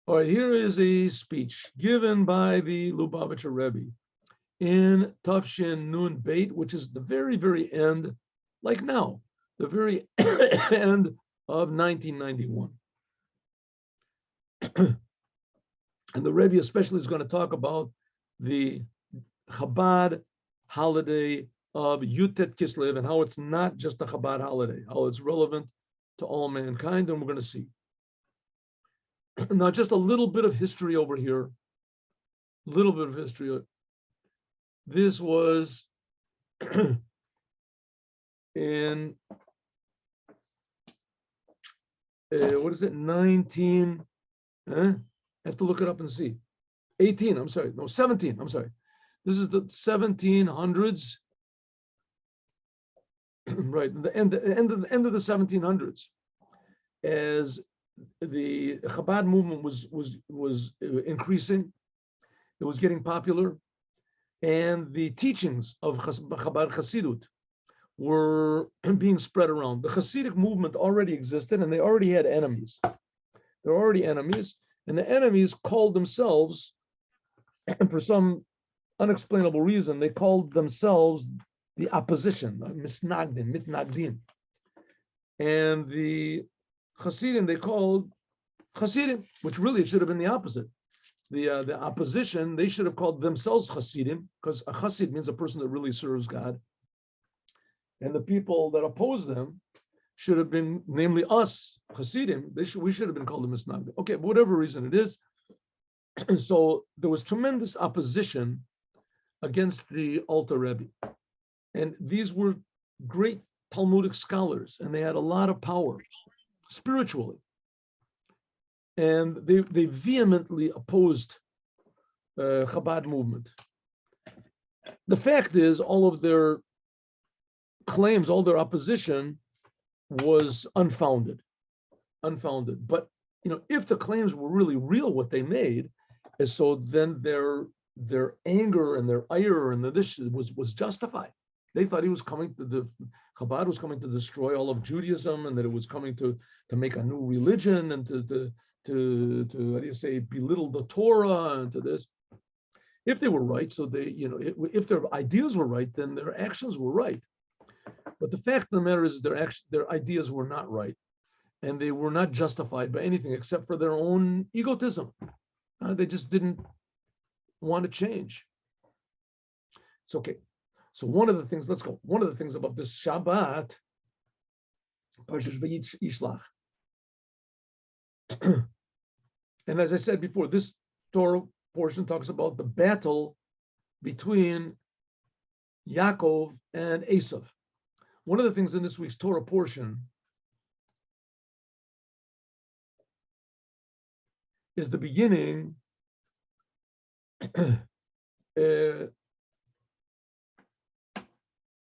All right, here is a speech given by the Lubavitcher Rebbe in Tafshin Nun Beit, which is the very, very end, like now, the very end of 1991. And the Rebbe especially is going to talk about the Chabad holiday of Yutet Kislev and how it's not just a Chabad holiday, how it's relevant to all mankind, and we're going to see. Now, just a little bit of history over here. Little bit of history. This was in what is it? 19. I have to look it up and see. 18. I'm sorry. No, 17. I'm sorry. This is the 1700s. Right. The end of the 1700s, as the Chabad movement was increasing, it was getting popular, and the teachings of Chabad Hasidut were being spread around. The Hasidic movement already existed, and they already had enemies. There were already enemies, and the enemies called themselves, and for some unexplainable reason, they called themselves the opposition, Misnagdim, Mitnagdim, and the Hasidim they called Hasidim, which really it should have been the opposite. The opposition, they should have called themselves Hasidim, because a Hasid means a person that really serves God. And the people that oppose them should have been, namely us, Hasidim, we should have been called the Misnagdim. Okay, but whatever reason it is. So there was tremendous opposition against the Alter Rebbe. And these were great Talmudic scholars, and they had a lot of power spiritually. And they vehemently opposed Chabad movement. The fact is, all of their claims, all their opposition was unfounded. But if the claims were really real, what they made, and so then their anger and their ire and this was justified. They thought he was coming to Chabad was coming to destroy all of Judaism, and that it was coming to make a new religion and to how do you say, belittle the Torah and to this. If they were right, so they, if their ideas were right, then their actions were right. But the fact of the matter is their ideas were not right, and they were not justified by anything except for their own egotism. They just didn't want to change. It's okay. So one of the things, let's go. One of the things about this Shabbat, Parshas Vayishlach. And as I said before, this Torah portion talks about the battle between Yaakov and Esav. One of the things in this week's Torah portion is the beginning.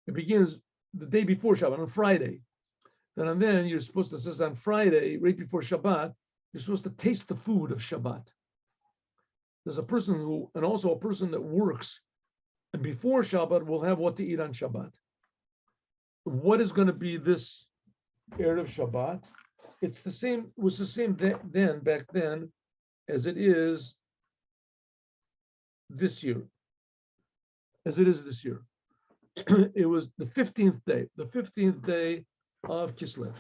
It begins the day before Shabbat, on Friday. Then you're supposed to, says on Friday, right before Shabbat, you're supposed to taste the food of Shabbat. There's a person and also a person that works, and before Shabbat will have what to eat on Shabbat. What is going to be this Erev Shabbat? It's the same, it was the same back then, as it is this year. It was the 15th day of Kislev.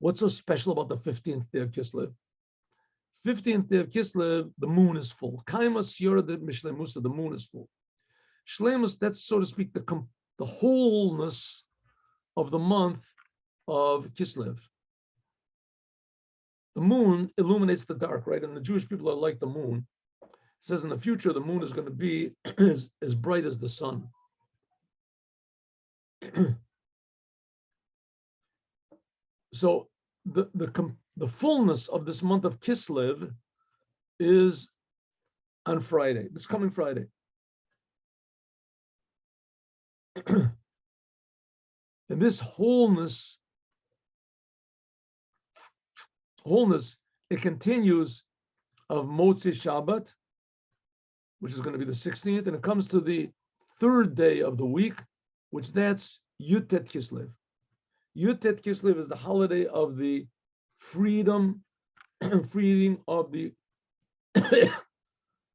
What's so special about the 15th day of Kislev? 15th day of Kislev, the moon is full. Kaimas Yorad Mishlemusa, the moon is full. Shlemus, that's so to speak the wholeness of the month of Kislev. The moon illuminates the dark, right? And the Jewish people are like the moon. It says in the future, the moon is going to be as bright as the sun. So the fullness of this month of Kislev is on Friday, this coming Friday. And this wholeness, it continues of Motzei Shabbat, which is going to be the 16th, and it comes to the third day of the week, which that's Yutet Kislev. Yutet Kislev is the holiday of the freedom freeing of the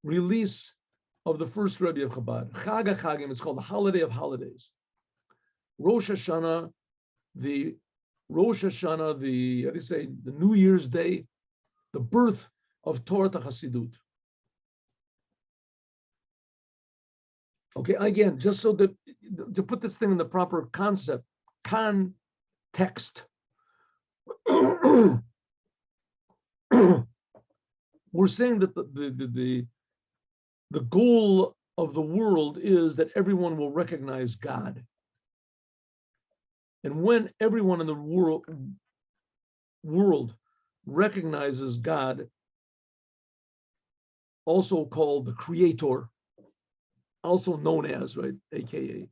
release of the first Rebbe of Chabad. Chag HaChagim, it's called the holiday of holidays. Rosh Hashanah, the how do you say, the New Year's Day, the birth of Torah Hasidut. Okay, again, just so that to put this thing in the proper context, we're saying that the goal of the world is that everyone will recognize God. And when everyone in the world recognizes God, also called the Creator, also known as, right, AKA,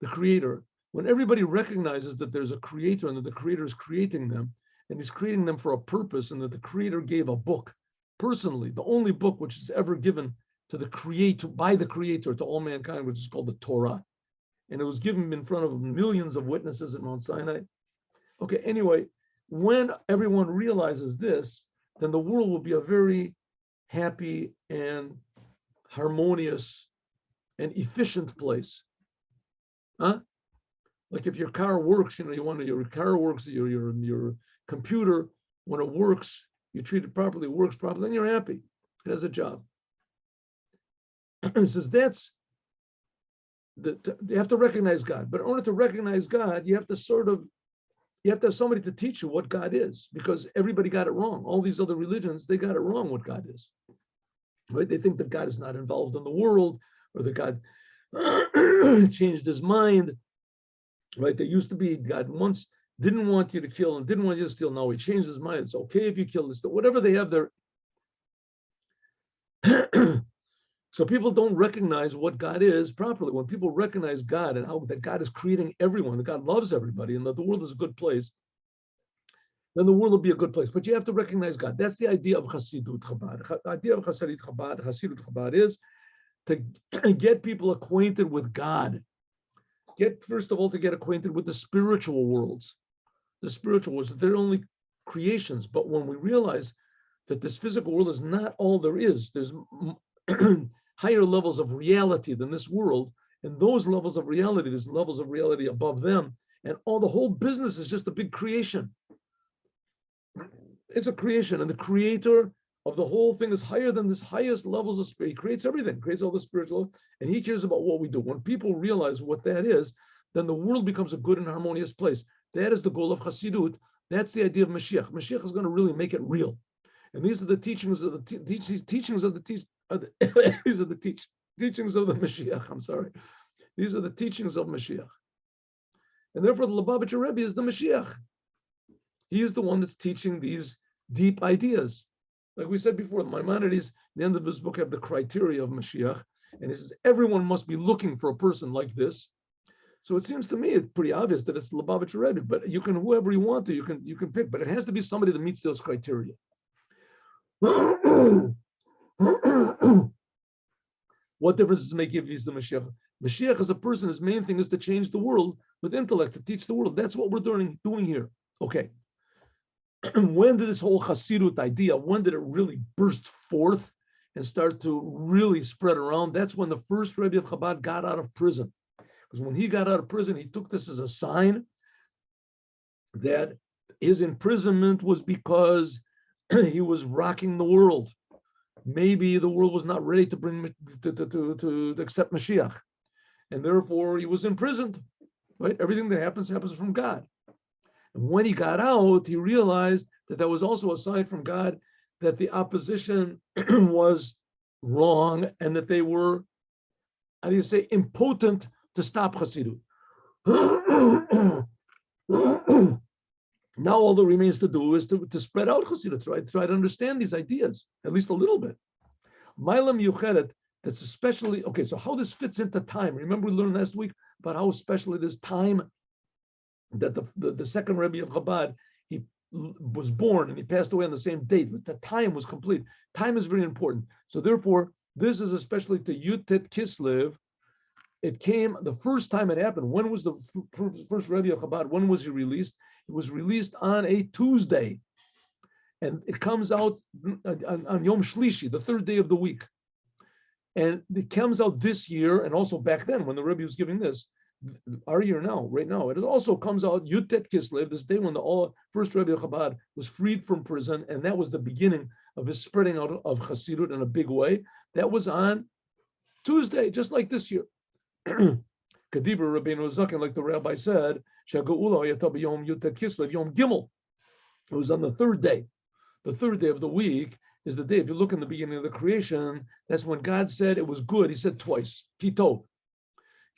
the Creator, when everybody recognizes that there's a Creator and that the Creator is creating them, and He's creating them for a purpose, and that the Creator gave a book, personally, the only book which is ever given to the Creator, by the Creator to all mankind, which is called the Torah. And it was given in front of millions of witnesses at Mount Sinai. Okay, anyway, when everyone realizes this, then the world will be a very happy and harmonious and efficient place. Huh? Like if your car works, your car works, your computer, when it works, you treat it properly, works properly, then you're happy. It has a job. It says you have to recognize God. But in order to recognize God, you have to have somebody to teach you what God is, because everybody got it wrong. All these other religions, they got it wrong what God is. Right? They think that God is not involved in the world, or that God changed his mind. Right? There used to be God once didn't want you to kill and didn't want you to steal. Now he changed his mind. It's okay if you kill this. Whatever they have there. So people don't recognize what God is properly. When people recognize God and how that God is creating everyone, that God loves everybody, and that the world is a good place, then the world will be a good place. But you have to recognize God. That's the idea of Hasidut Chabad. The idea of Hasidut Chabad is to get people acquainted with God. First of all, to get acquainted with the spiritual worlds. The spiritual worlds, they're only creations. But when we realize that this physical world is not all there is, there's higher levels of reality than this world, and those levels of reality, there's levels of reality above them, and the whole business is just a big creation. It's a creation, and the creator of the whole thing is higher than this highest levels of spirit. He creates everything, creates all the spiritual, and he cares about what we do. When people realize what that is, then the world becomes a good and harmonious place. That is the goal of Hasidut. That's the idea of Moshiach. Moshiach is going to really make it real. And these are the teachings of the teachings of the Moshiach. I'm sorry. These are the teachings of Moshiach. And therefore, the Lubavitcher Rebbe is the Moshiach. He is the one that's teaching these deep ideas. Like we said before, Maimonides, at the end of his book, have the criteria of Moshiach. And he says, everyone must be looking for a person like this. So it seems to me it's pretty obvious that it's the Lubavitcher Rebbe, but you can, whoever you want to, you can pick, but it has to be somebody that meets those criteria. What difference does it make if he's the Mashiach? Mashiach as a person, his main thing is to change the world with intellect, to teach the world. That's what we're doing here. Okay. When did this whole Hasidut idea, when did it really burst forth and start to really spread around? That's when the first Rebbe of Chabad got out of prison. Because when he got out of prison, he took this as a sign that his imprisonment was because he was rocking the world. Maybe the world was not ready to bring to accept Mashiach, and therefore he was imprisoned. Right? Everything that happens from God. And when he got out, he realized that was also a sign from God that the opposition was wrong and that they were, how do you say, impotent to stop Hasidut. Now all that remains to do is to spread out Hasidut, try to understand these ideas, at least a little bit. Mailam Yuchedet, that's especially, okay, so how this fits into time. Remember we learned last week about how special it is time, that the second Rebbe of Chabad, he was born and he passed away on the same date. The time was complete. Time is very important. So therefore, this is especially to Yutet Kislev. It came, the first time it happened, when was the first Rebbe of Chabad, when was he released? It was released on a Tuesday. and it comes out on Yom Shlishi, the third day of the week. And it comes out this year, and also back then when the Rebbe was giving this, our year now, right now, it also comes out Yutet Kislev, this day when the first Rebbe of Chabad was freed from prison, and that was the beginning of his spreading out of Chassidut in a big way. That was on Tuesday, just like this year. Kadiva Rabbeinu Zaken, like the rabbi said, Shaga'ula Yatabi Yom Yutet Kislev Yom Gimel. It was on the third day. The third day of the week is the day, if you look in the beginning of the creation, that's when God said it was good. He said twice, Kitov.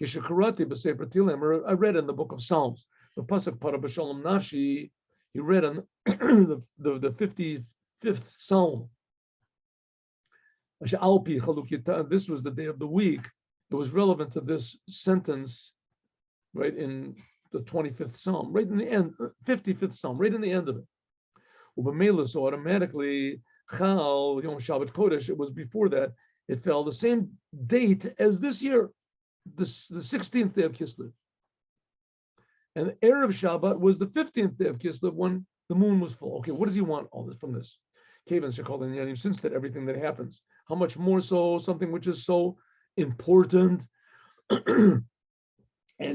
I read in the book of Psalms, the Pasuk Para B'Shalom Nafshi, he read on the 55th Psalm. This was the day of the week. It was relevant to this sentence, right, in the 25th Psalm, right in the end, 55th Psalm, right in the end of it. So automatically, Chal, Yom Shabbat Kodesh, it was before that, it fell the same date as this year, the 16th day of Kislev. And Erev Shabbat was the 15th day of Kislev when the moon was full. Okay, what does he want all this from this? Since that everything that happens, how much more so something which is so important and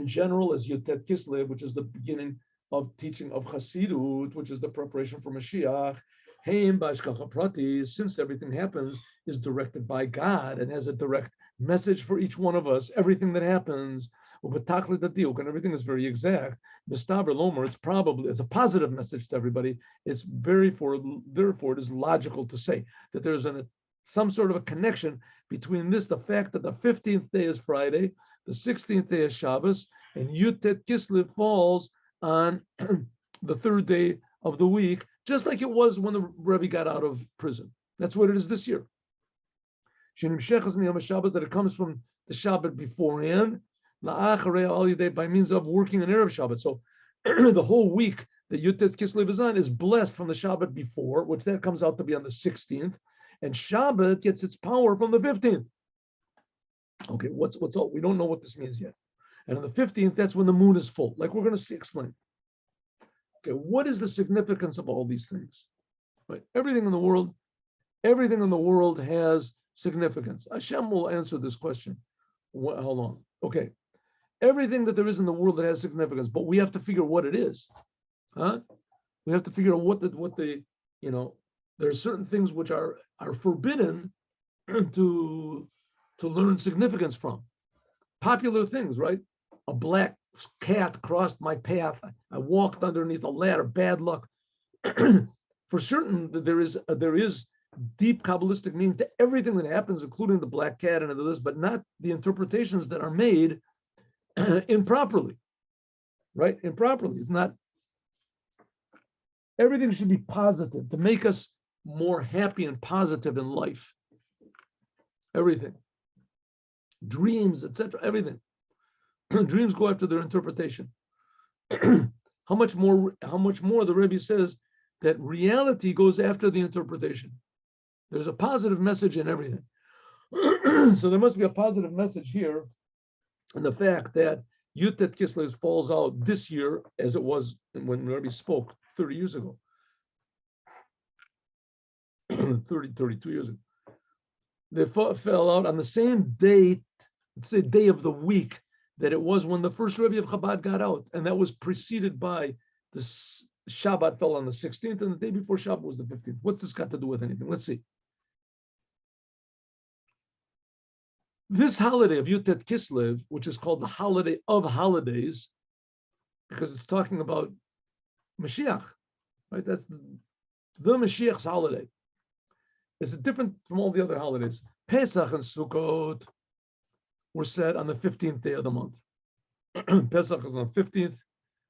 general as Yotet Kislev, which is the beginning of teaching of Chassidut, which is the preparation for Moshiach. Since everything happens is directed by God and has a direct message for each one of us, everything that happens, and everything is very exact. It's a positive message to everybody. It's therefore it is logical to say that there's some sort of a connection between this, the fact that the 15th day is Friday, the 16th day is Shabbos, and Yutet Kislev falls on the third day of the week, just like it was when the Rebbe got out of prison. That's what it is this year. That it comes from the Shabbat beforehand, by means of working an Erev Shabbat. So the whole week that Yutet Kislev is on is blessed from the Shabbat before, which that comes out to be on the 16th, and Shabbat gets its power from the 15th. Okay, what's all? We don't know what this means yet. And on the 15th, that's when the moon is full, like we're going to explain. Okay, what is the significance of all these things? Right, everything in the world has significance. Hashem will answer this question. How long? Okay, everything that there is in the world that has significance, but we have to figure what it is. Huh? We have to figure out what the there are certain things which are forbidden to learn significance from. Popular things, right? A black cat crossed my path. I walked underneath a ladder. Bad luck. For certain, there is deep Kabbalistic meaning to everything that happens, including the black cat and others, but not the interpretations that are made improperly. Right? Improperly. It's not. Everything should be positive to make us more happy and positive in life. Everything. Dreams, etc. Everything. Dreams go after their interpretation. How much more the Rebbe says that reality goes after the interpretation. There's a positive message in everything. So there must be a positive message here in the fact that Yutet Kislev falls out this year as it was when Rebbe spoke 30 years ago. 32 years ago. They fell out on the same date, let's say day of the week, that it was when the first Rebbe of Chabad got out, and that was preceded by the Shabbat fell on the 16th, and the day before Shabbat was the 15th. What's this got to do with anything? Let's see. This holiday of Yutet Kislev, which is called the holiday of holidays, because it's talking about Moshiach, right? That's the Moshiach's holiday. It's different from all the other holidays. Pesach and Sukkot were set on the 15th day of the month. Pesach is on the 15th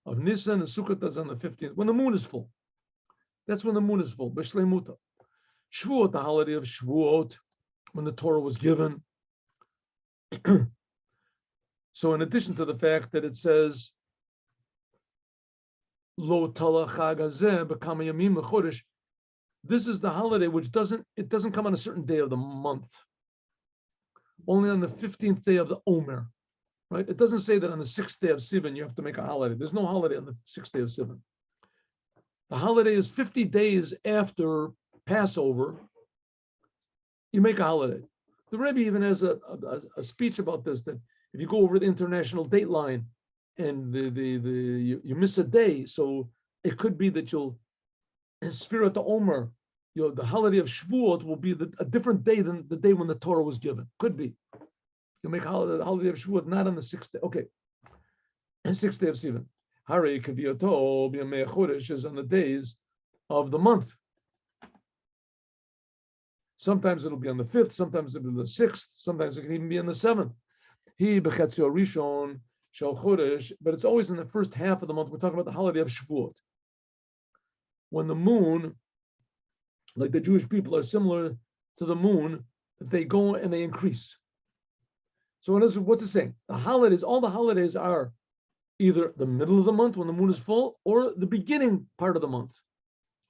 of Nisan, and Sukkot is on the 15th, when the moon is full. That's when the moon is full, B'Shleimuta. Shavuot, the holiday of Shavuot, when the Torah was given. So in addition to the fact that it says, Lo tala chag hazeh b'kama yamim lechodesh, this is the holiday which doesn't come on a certain day of the month. Only on the 15th day of the Omer, right? It doesn't say that on the 6th day of Sivan you have to make a holiday. There's no holiday on the 6th day of Sivan. The holiday is 50 days after Passover. You make a holiday. The Rebbe even has a speech about this, that if you go over the international date line and you miss a day, so it could be that you'll Spirit the Omer, the holiday of Shavuot will be a different day than the day when the Torah was given. Could be. You make the holiday of Shavuot not on the 6th day. Okay. And 6th day of Sivan. Hari Kaviyato B'Yamei Chodesh is on the days of the month. Sometimes it'll be on the 5th, sometimes it'll be the 6th, sometimes it can even be on the 7th. He Bechetzio Rishon Shel Chodesh, but it's always in the first half of the month. We're talking about the holiday of Shavuot. When the moon, like the Jewish people are similar to the moon, they go and they increase. So what's it saying? The holidays, all the holidays are either the middle of the month when the moon is full, or the beginning part of the month.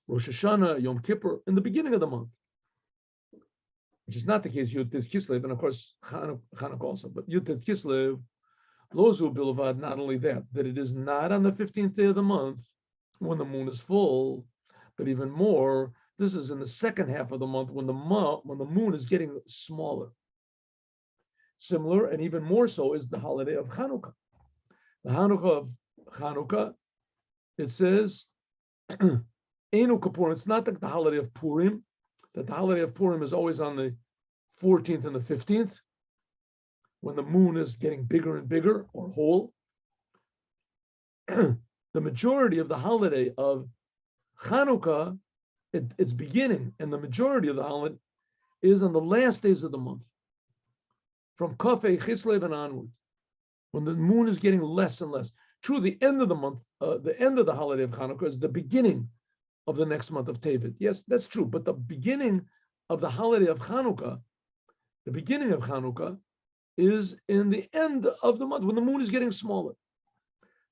Rosh Hashanah, Yom Kippur, in the beginning of the month. Which is not the case, Yud Tet Kislev, and of course Chanukah also. But Yud Tet Kislev, Lozu Bilvad, not only that it is not on the 15th day of the month when the moon is full, but even more, this is in the second half of the month when the moon is getting smaller. Similar, and even more so, is the holiday of Chanukah. The Hanukkah of Chanukah, it says, Einu Kippurim. It's not like the holiday of Purim, that the holiday of Purim is always on the 14th and the 15th, when the moon is getting bigger and bigger, or whole. The majority of the holiday of Chanukah, its beginning, and the majority of the holiday is on the last days of the month, from Kafei Chislev and onward, when the moon is getting less and less. True, the end of the month, the end of the holiday of Hanukkah is the beginning of the next month of Tevet. Yes, that's true. But the beginning of the holiday of Hanukkah, the beginning of Hanukkah, is in the end of the month, when the moon is getting smaller.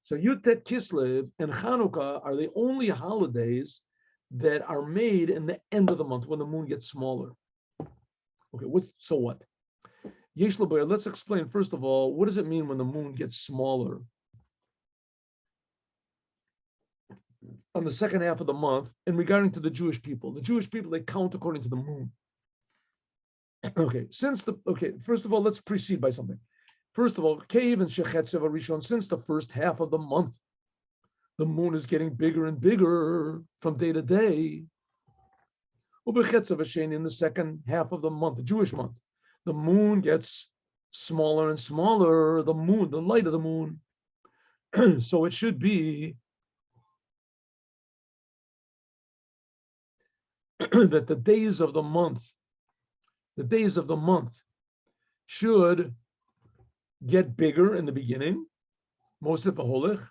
So Yud Tet Kislev and Hanukkah are the only holidays that are made in the end of the month, when the moon gets smaller. Okay, so what? Yesh L'Bayar, let's explain, first of all, what does it mean when the moon gets smaller? On the second half of the month, and regarding to the Jewish people, they count according to the moon. Okay, first of all, let's precede by something. First of all, Keiv and Shechetzev Arishon, since the first half of the month, the moon is getting bigger and bigger from day to day. Ubechetzev Hashem, in the second half of the month, the Jewish month, the moon gets smaller and smaller, the light of the moon. So it should be that the days of the month should get bigger in the beginning, most of the Holech,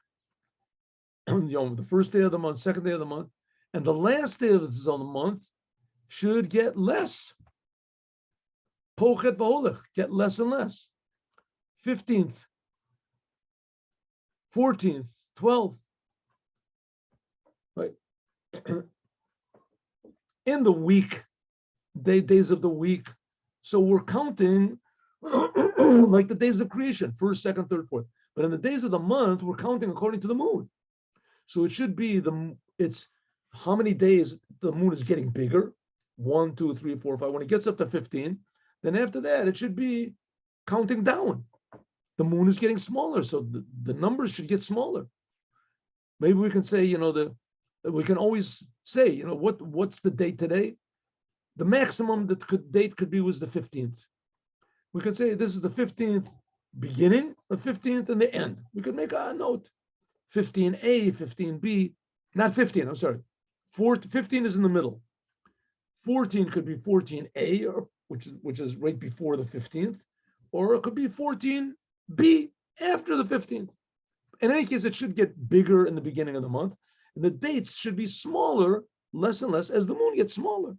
the first day of the month, second day of the month, and the last day of the month should get less. Pochet v'holech, get less and less. 15th, 14th, 12th, right? In the week, days of the week. So we're counting like the days of creation, first, second, third, fourth. But in the days of the month, we're counting according to the moon. So it should be it's how many days the moon is getting bigger. 1, 2, 3, 4, 5. When it gets up to 15, then after that, it should be counting down. The moon is getting smaller, so the numbers should get smaller. Maybe we can say, we can always say, what's the date today? The maximum date could be was the 15th. We could say this is the 15th beginning, the 15th and the end. We could make a note. 15A, 15B, not 15, I'm sorry. 15 is in the middle. 14 could be 14A, which is right before the 15th, or it could be 14B after the 15th. In any case, it should get bigger in the beginning of the month, and the dates should be smaller, less and less, as the moon gets smaller.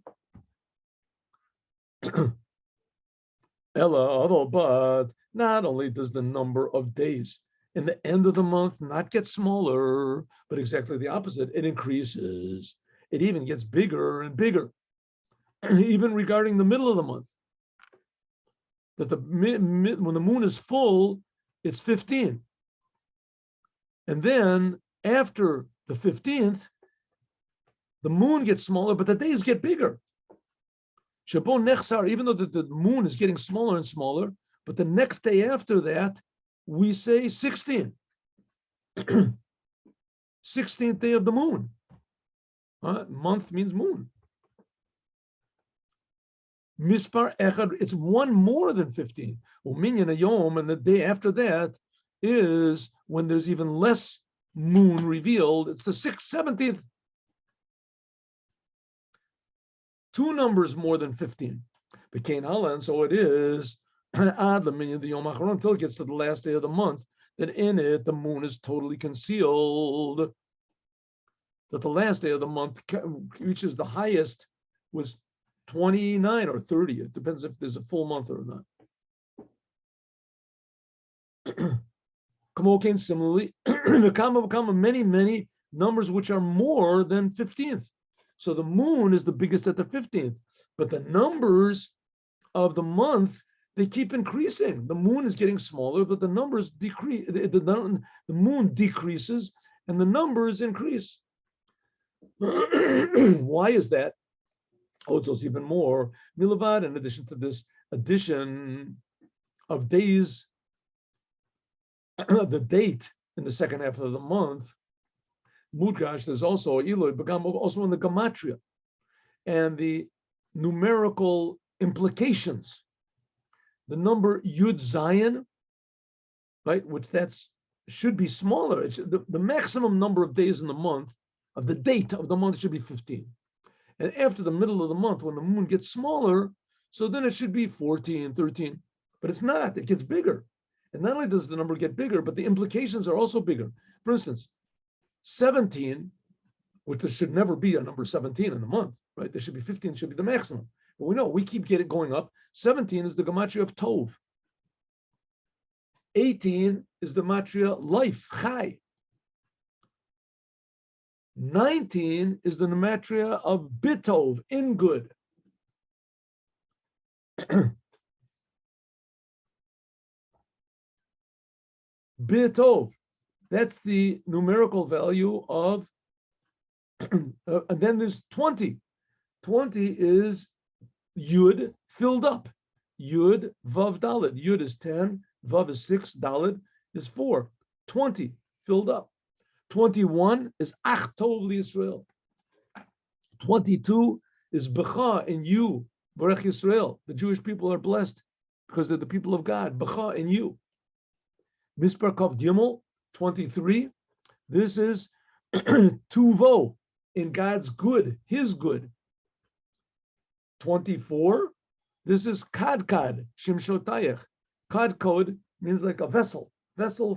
Ella, but not only does the number of days in the end of the month not get smaller, but exactly the opposite, it increases. It even gets bigger and bigger. Even regarding the middle of the month, that when the moon is full, it's 15. And then after the 15th, The moon gets smaller, but the days get bigger. Shabo nechsar, even though the moon is getting smaller and smaller, but the next day after that, we say 16. 16th day of the moon. Month means moon. Mispar echad, it's one more than 15. Uminyan ayom, and the day after that is when there's even less moon revealed. It's the 17th. Two numbers more than 15. Became hala, and so it is ad laminyan the yom acharon until it gets to the last day of the month. That in it the moon is totally concealed. That the last day of the month reaches the highest was 29 or 30. It depends if there's a full month or not. Kamokain, similarly, many numbers which are more than 15th. So the moon is the biggest at the 15th, but the numbers of the month, they keep increasing. The moon is getting smaller, but the numbers decrease. The moon decreases and the numbers increase. Why is that? It's even more. Milavad, in addition to this addition of days, the date in the second half of the month, Mudrash, there's also Eloi, also in the Gematria, and the numerical implications. The number Yud Zayin, right, which should be smaller. It's the maximum number of days in the month, of the date of the month should be 15. And after the middle of the month, when the moon gets smaller, so then it should be 14, 13. But it's not, it gets bigger. And not only does the number get bigger, but the implications are also bigger. For instance, 17, which there should never be a number 17 in the month, right? There should be 15, should be the maximum. But we know we keep going up. 17 is the gematria of Tov. 18 is the gematria life, Chai. 19 is the gematria of Bitov, in good. Bitov, that's the numerical value of, and then there's 20. 20 is Yud filled up. Yud, Vav, Dalet. Yud is 10, Vav is 6, Dalet is 4. 20 filled up. 21 is Ach Tov L'Yisrael. 22 is B'cha, in you, Barech Yisrael. The Jewish people are blessed because they're the people of God. B'cha, in you. Mispar Kov Gimel, 23. This is Tuvo, in God's good, His good. 24. This is Kad, Shimshotayach. Kad means like a vessel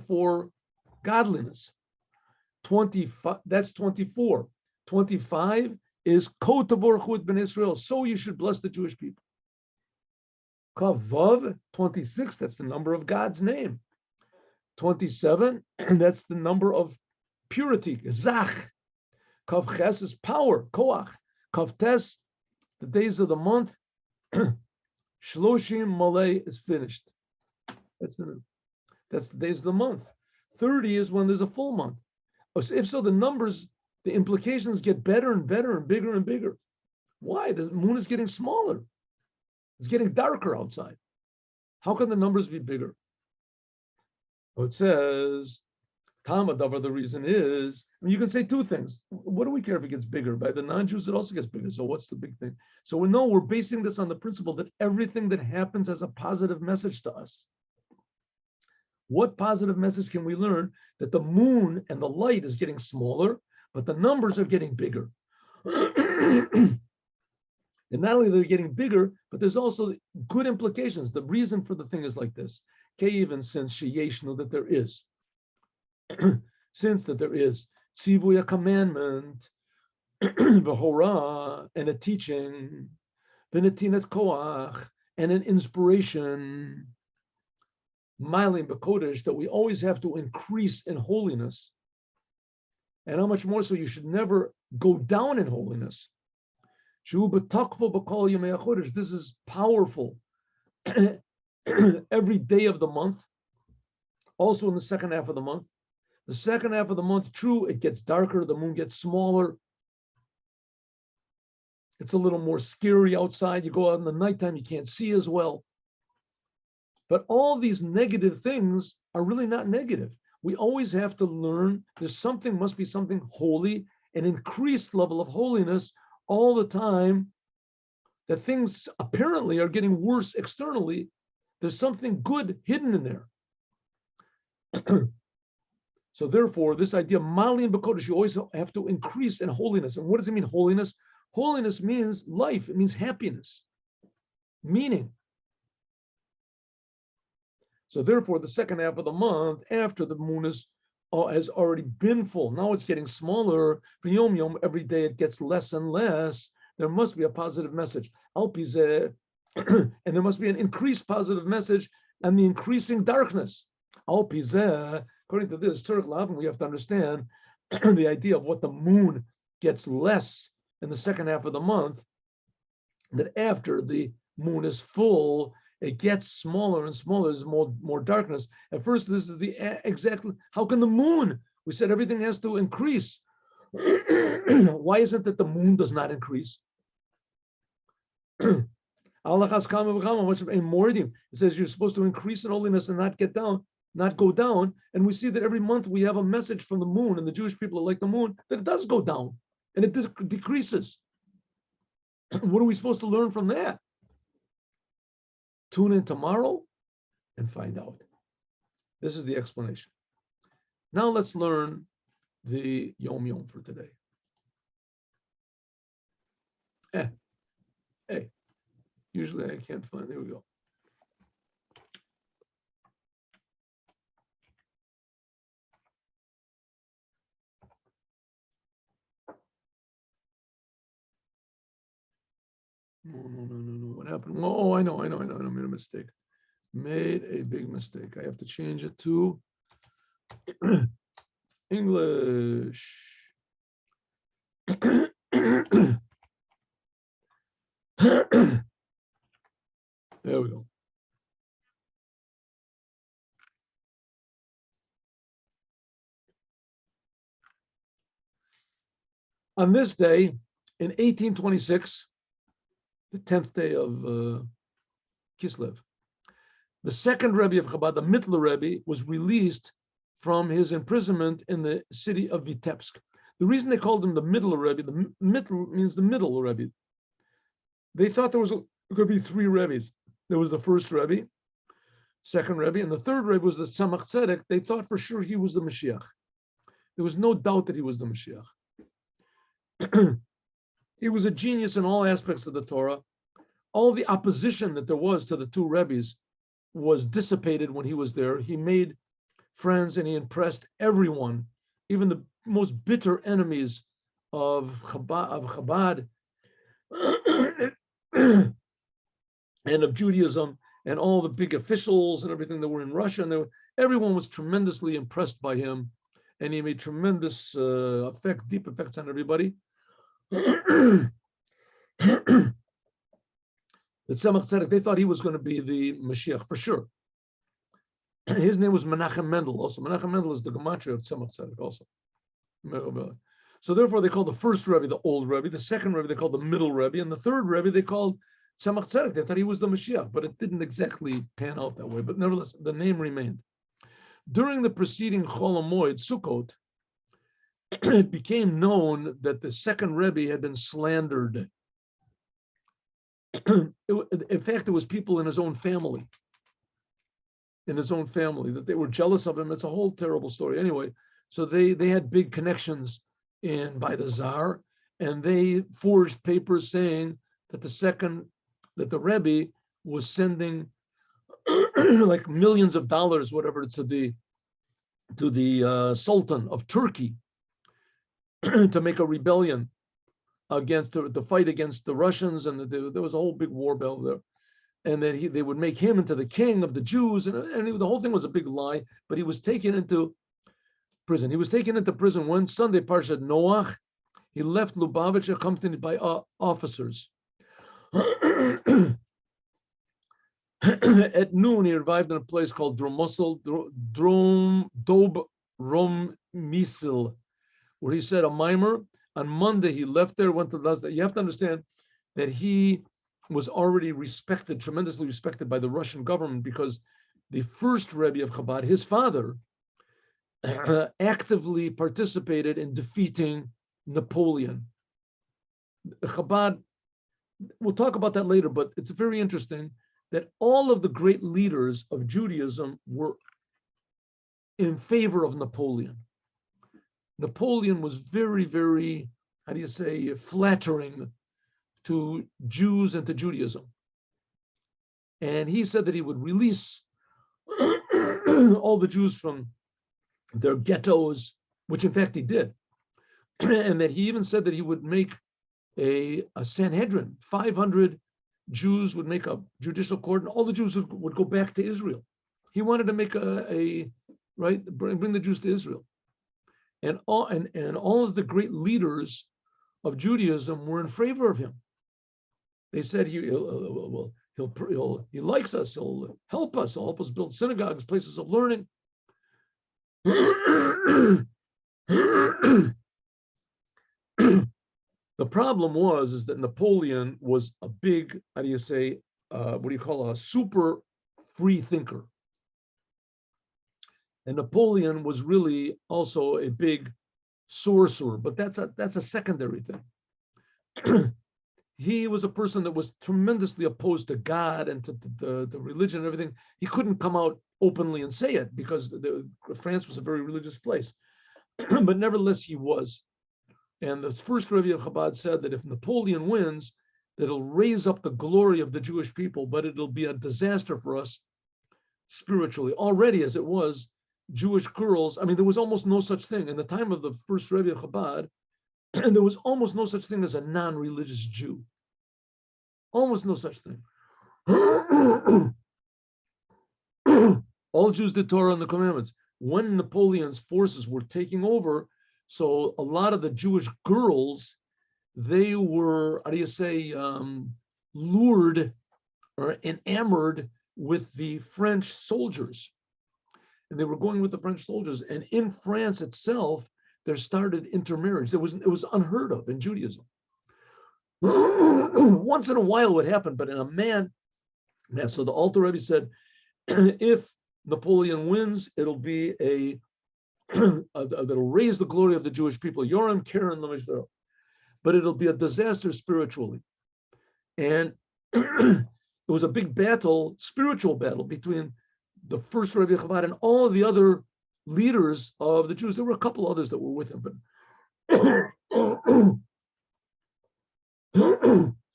for godliness. 25, that's 24. 25 is Kotavorchut ben Israel. So you should bless the Jewish people. Kavav, 26, that's the number of God's name. 27, that's the number of purity, Zach. Kav Ches is power, Koach. Kav Tes, the days of the month, Shloshim Malay is finished. That's the days of the month. 30 is when there's a full month. If so, the numbers, the implications get better and better and bigger and bigger. Why? The moon is getting smaller. It's getting darker outside. How can the numbers be bigger? Well, it says, Tamadavar, the reason is, you can say two things. What do we care if it gets bigger? By the non-Jews, it also gets bigger. So what's the big thing? So we know we're basing this on the principle that everything that happens has a positive message to us. What positive message can we learn? That the moon and the light is getting smaller, but the numbers are getting bigger. And not only are they getting bigger, but there's also good implications. The reason for the thing is like this. Even since Sheyeshnu, that there is. Since that there is Tzivuy, a commandment, V'hora, and a teaching, V'netinat koach, and an inspiration, Milim b'kodesh, that we always have to increase in holiness. And how much more so you should never go down in holiness. Shu b'takvo b'kol yemei hachodesh. This is powerful. Every day of the month, also in the second half of the month. The second half of the month, true, it gets darker, the moon gets smaller. It's a little more scary outside. You go out in the nighttime, you can't see as well. But all these negative things are really not negative. We always have to learn must be something holy, an increased level of holiness all the time, that things apparently are getting worse externally. There's something good hidden in there. So therefore, this idea, Mali and Bakodesh, you always have to increase in holiness. And what does it mean, holiness? Holiness means life. It means happiness, meaning. So therefore, the second half of the month, after the moon has already been full, now it's getting smaller. For Yom Yom, every day it gets less and less. There must be a positive message. And there must be an increased positive message and the increasing darkness. According to this, we have to understand the idea of what the moon gets less in the second half of the month, that after the moon is full, it gets smaller and smaller. There's more darkness. At first, this is exactly, how can the moon? We said everything has to increase. Why is it that the moon does not increase? It says you're supposed to increase in holiness and not go down. And we see that every month we have a message from the moon, and the Jewish people are like the moon, that it does go down and it decreases. What are we supposed to learn from that? Tune in tomorrow and find out. This is the explanation. Now let's learn the Yom Yom for today. Hey, usually I can't find, there we go. No. What happened? Oh, I know. I made a mistake. Made a big mistake. I have to change it to English. There we go. On this day, in 1826, the 10th day of Kislev, the second Rebbe of Chabad, the Mittler Rebbe, was released from his imprisonment in the city of Vitebsk. The reason they called him the Mittler Rebbe, the Mittel means the middle Rebbe. They thought there could be three Rebbes. There was the first Rebbe, second Rebbe, and the third Rebbe was the Tzemach Tzedek. They thought for sure he was the Moshiach. There was no doubt that he was the Moshiach. He was a genius in all aspects of the Torah. All the opposition that there was to the two Rebbes was dissipated when he was there. He made friends and he impressed everyone, even the most bitter enemies of Chabad and of Judaism, and all the big officials and everything that were in Russia. And everyone was tremendously impressed by him, and he made tremendous deep effects on everybody. The Tzemach Tzedek, they thought he was going to be the Mashiach for sure. His name was Menachem Mendel also. Menachem Mendel is the gematria of Tzemach Tzedek also. So therefore they called the first Rebbe the old Rebbe, the second Rebbe they called the middle Rebbe, and the third Rebbe they called Tzemach Tzedek. They thought he was the Mashiach, but it didn't exactly pan out that way. But nevertheless, the name remained. During the preceding Chol HaMoed, Sukkot, it became known that the second Rebbe had been slandered. In fact, it was people in his own family. That they were jealous of him. It's a whole terrible story. Anyway, so they had big connections by the Tsar, and they forged papers saying that the Rebbe was sending like millions of dollars, whatever, to the Sultan of Turkey to make a rebellion to fight against the Russians, and there was a whole big war battle there. And then they would make him into the king of the Jews, and the whole thing was a big lie. But he was taken into prison. He was taken into prison one Sunday, Parshat Noach. He left Lubavitcher accompanied by officers. At noon, he arrived in a place called Dob Rom Misil, where he said a mimer. On Monday, he left there, went to the last day. You have to understand, that he was already respected, tremendously respected by the Russian government, because the first Rebbe of Chabad, his father, actively participated in defeating Napoleon. Chabad, we'll talk about that later, but it's very interesting that all of the great leaders of Judaism were in favor of Napoleon. Napoleon was very, very, how do you say, flattering to Jews and to Judaism. And he said that he would release all the Jews from their ghettos, which in fact he did. And that he even said that he would make a Sanhedrin. 500 Jews would make a judicial court, and all the Jews would go back to Israel. He wanted to make bring the Jews to Israel. And all of the great leaders of Judaism were in favor of him. They said he likes us, he'll help us build synagogues, places of learning. The problem is that Napoleon was a big, a super free thinker. And Napoleon was really also a big sorcerer, but that's a secondary thing. He was a person that was tremendously opposed to God and to the religion and everything. He couldn't come out openly and say it because France was a very religious place. But nevertheless, he was. And the first Rebbe of Chabad said that if Napoleon wins, that it'll raise up the glory of the Jewish people, but it'll be a disaster for us spiritually. Already, as it was, Jewish girls, there was almost no such thing. In the time of the first Rebbe of Chabad, and there was almost no such thing as a non-religious Jew. Almost no such thing. All Jews did Torah and the commandments. When Napoleon's forces were taking over, so a lot of the Jewish girls, they were, lured or enamored with the French soldiers. And they were going with the French soldiers. And in France itself, there started intermarriage. It was unheard of in Judaism. Once in a while it would happen, but in a man, so the Alter Rebbe said, if Napoleon wins, it'll be that'll raise the glory of the Jewish people. Yoram Karen Lamishvero. But it'll be a disaster spiritually. And it was a big battle, spiritual battle, between the first Rebbe Chabad and all the other leaders of the Jews. There were a couple others that were with him, but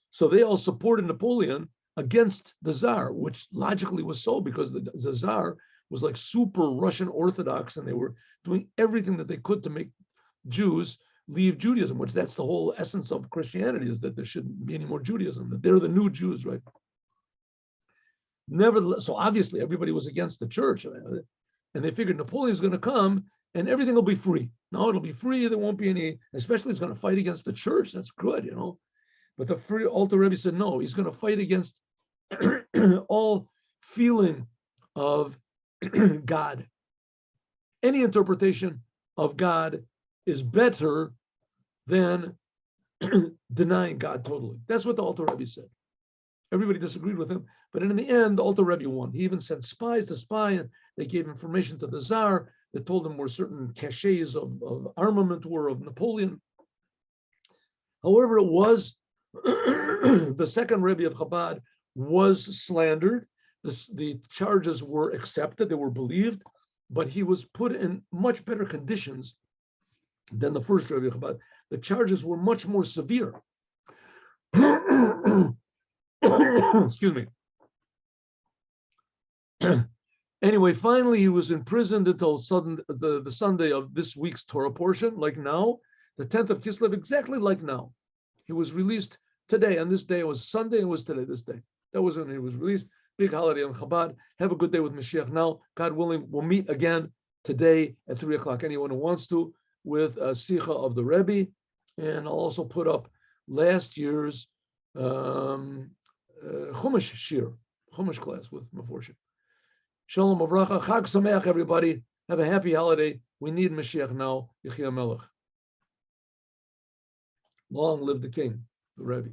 so they all supported Napoleon against the Tsar, which logically was so, because the Tsar was like super Russian Orthodox, and they were doing everything that they could to make Jews leave Judaism, which that's the whole essence of Christianity, is that there shouldn't be any more Judaism, that they're the new Jews, right? Nevertheless, so obviously everybody was against the church, and they figured Napoleon's going to come and everything will be free. No, it'll be free. There won't be any, especially he's going to fight against the church. That's good, But the Alter Rebbe said, no, he's going to fight against all feeling of God. Any interpretation of God is better than denying God totally. That's what the Alter Rebbe said. Everybody disagreed with him, but in the end, the Alter Rebbe won. He even sent spies to spy, and they gave information to the Tsar that told him where certain caches of armament were of Napoleon. However, it was, the second Rebbe of Chabad was slandered. The charges were accepted, they were believed, but he was put in much better conditions than the first Rebbe of Chabad. The charges were much more severe. Excuse me. Anyway, finally, he was imprisoned until the Sunday of this week's Torah portion, like now, the 10th of Kislev, exactly like now. He was released today, and this day, it was Sunday, and it was today, this day. That was when he was released. Big holiday on Chabad. Have a good day with Moshiach now. God willing, we'll meet again today at 3 o'clock. Anyone who wants to, with a Sicha of the Rebbe. And I'll also put up last year's Chumash Shir, Chumash class with Meforshim. Shalom Avracha, Chag Sameach, everybody. Have a happy holiday. We need Moshiach now. Yechia Melech. Long live the King, the Rebbe.